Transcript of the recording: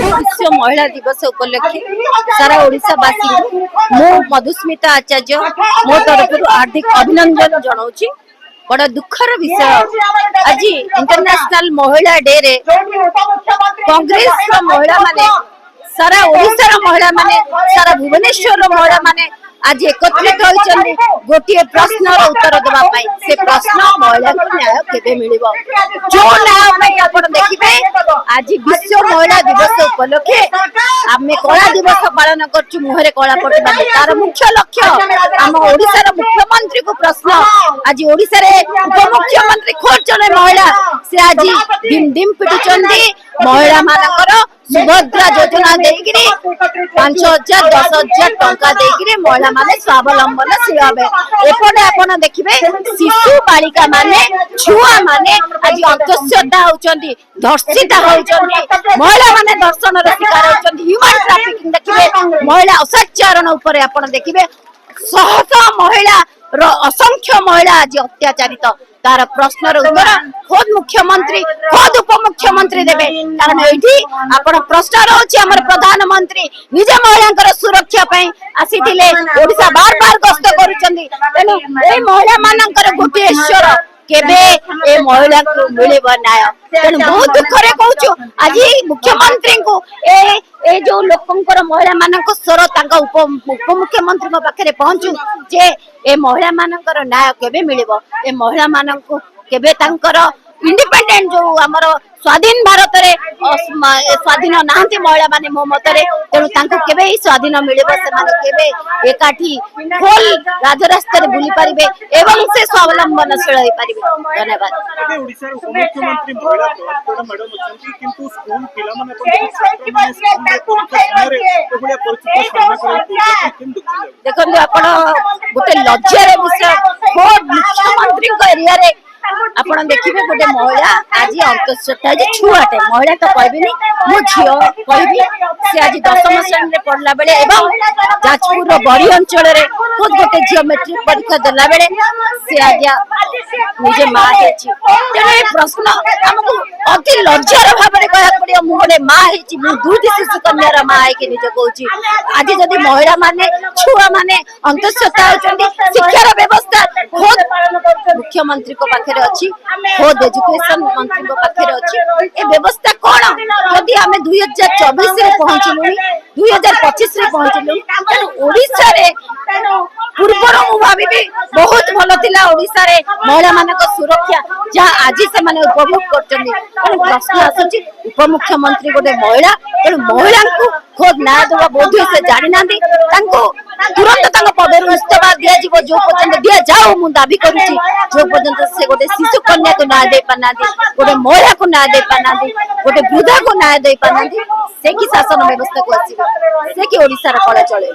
विश्व महिला दिवस उपलक्षे सारा ओडिशावासी मो मधुस्मिता आचार्य मो तरफ हार्दिक अभिनंदन जनाऊँ। बड़ा दुखर विषय आज इंटरनेशनल महिला डे रे कांग्रेस महिला माने सारा ओडिशा महिला माने सारा भुवनेश्वर महिला माने आज एकत्रित होइछन्ती गोटे प्रश्न उत्तर देबा पाई। से प्रश्न महिला को न्याय केबे मिलिबो जो न्याय पाई आपण देखिबे। आज विश्व महिला दिवस उपलक्षे आमे कला दिवस पालन करछु मुहरे कला पट्टी बांधि। तार मुख्य लक्ष्य आम ओडिसा रा मुख्यमंत्री को प्रश्न आज ओडिसा रे उपमुख्यमंत्री खोजने महिला से आज डिम डिम पिटुचन्ती महिला मानकर सुभद्रा योजना देकिरी 5,000 10,000 टंका देकिरी महिला माने स्वावलंबनशील हेबे। एपटे आपण देखिबे शिशु बालिका माने छुआ माने आज अंतस्यता होचंती धर्षिता होचंती महिला माने दर्शन रे शिकार होचंती ह्यूमन ट्रैफिकिंग देखिबे महिला अत्याचारण ऊपर आपण देखिबे सहसा महिला असंख्य महिला आज अत्याचारित। तार प्रश्न उत्तर खुद मुख्यमंत्री खुद उपमुख्यमंत्री देवे कारण ये आपण प्रश्न रही आम प्रधानमंत्री निजे महिला सुरक्षा आसीथिले ओडिशा बार बार गस्त करुचंदी। तेणु ए महिला मानकर गोटे ईश्वर केबे ए महिला को मिलिब न्याय। तेणु बहुत दुखरे कहूँ आज मुख्यमंत्री को ए जो लोकंकर महिला मानक स्वर तांका उपमुख्यमंत्री पाखे पहुंचू जे ए महिला मानकर न्याय केबे मिलिब। ए महिला मानक केबे तांकर इंडिपेंडेंट जो आमर स्वाधीन भारत रे स्वाधीन नाहंती महिला माने मो मतरे। तेणु तांको केबे स्वाधीन मिलिबो से माने केबे एकाठी खोल राजरास्ता रे बुली परिबे एवं से स्वावलंबनशील होई परिबे। धन्यवाद। ओडिसा रो मुख्यमंत्री महिला प्रवक्ता मैडम अछंती किंतु स्कूल पिला माने छात्र माने स्कूल रे परीक्षा समय रे एभलिया परिस्थिति सामना करै देखंतु आपण गोटे लज्जार विषय खोद मुख्यमंत्री को एरिया रे आपण देखिबे गोटे महिला आज अंतस्यता आज छुआटे महिला तो कहबिनी मो झियो कहबी से आज 10वीं श्रेणी रे पढ़ला बेले एवं जाजपुर रो बड़ी अंचल रे खुद गोटे झियो मैट्रिक परीक्षा देला बेले से आज निजे मां हेची। तेणु ए प्रश्न हमको अति लज्जार भाव रे कहया पड़ियो मु गोटे मां हेची मु दुईटी शिशु कन्या रा मां हे के निजे कहूची। आज जदी महिला माने छुआ माने अंतस्यता होचंदी शिक्षा रा व्यवस्था खुद मुख्यमंत्री को पाखे अच्छी खुद एजुकेशन मंत्री को पाखे अच्छी ए व्यवस्था कौन यदि आम 2024 रे पहुंचलु 2025 रे पहुंचलु ओडिसा रे पूर्वर मु भाबी बहुत भलो थिला ओडिसा रे महिला मानक सुरक्षा जहाँ आज से माने उपभोग करछन्ती। तेणु प्रश्न आसुची उपमुख्यमंत्री गोटे महिला तेणु महिला को खुद ना देवा बोध से जानी ना तुरंत तंग पदर इस्तीफा दिया जीवो जो पर्यंत दिया जाओ मु दाबी करूची जो पर्यंत से गोटे शिशु कन्या को ना दे पानादी गोटे महिला को ना दे पानादी गोटे वृद्धा को ना दे पानादी से की शासन व्यवस्था को आसी से की ओडिसा रे कला चले।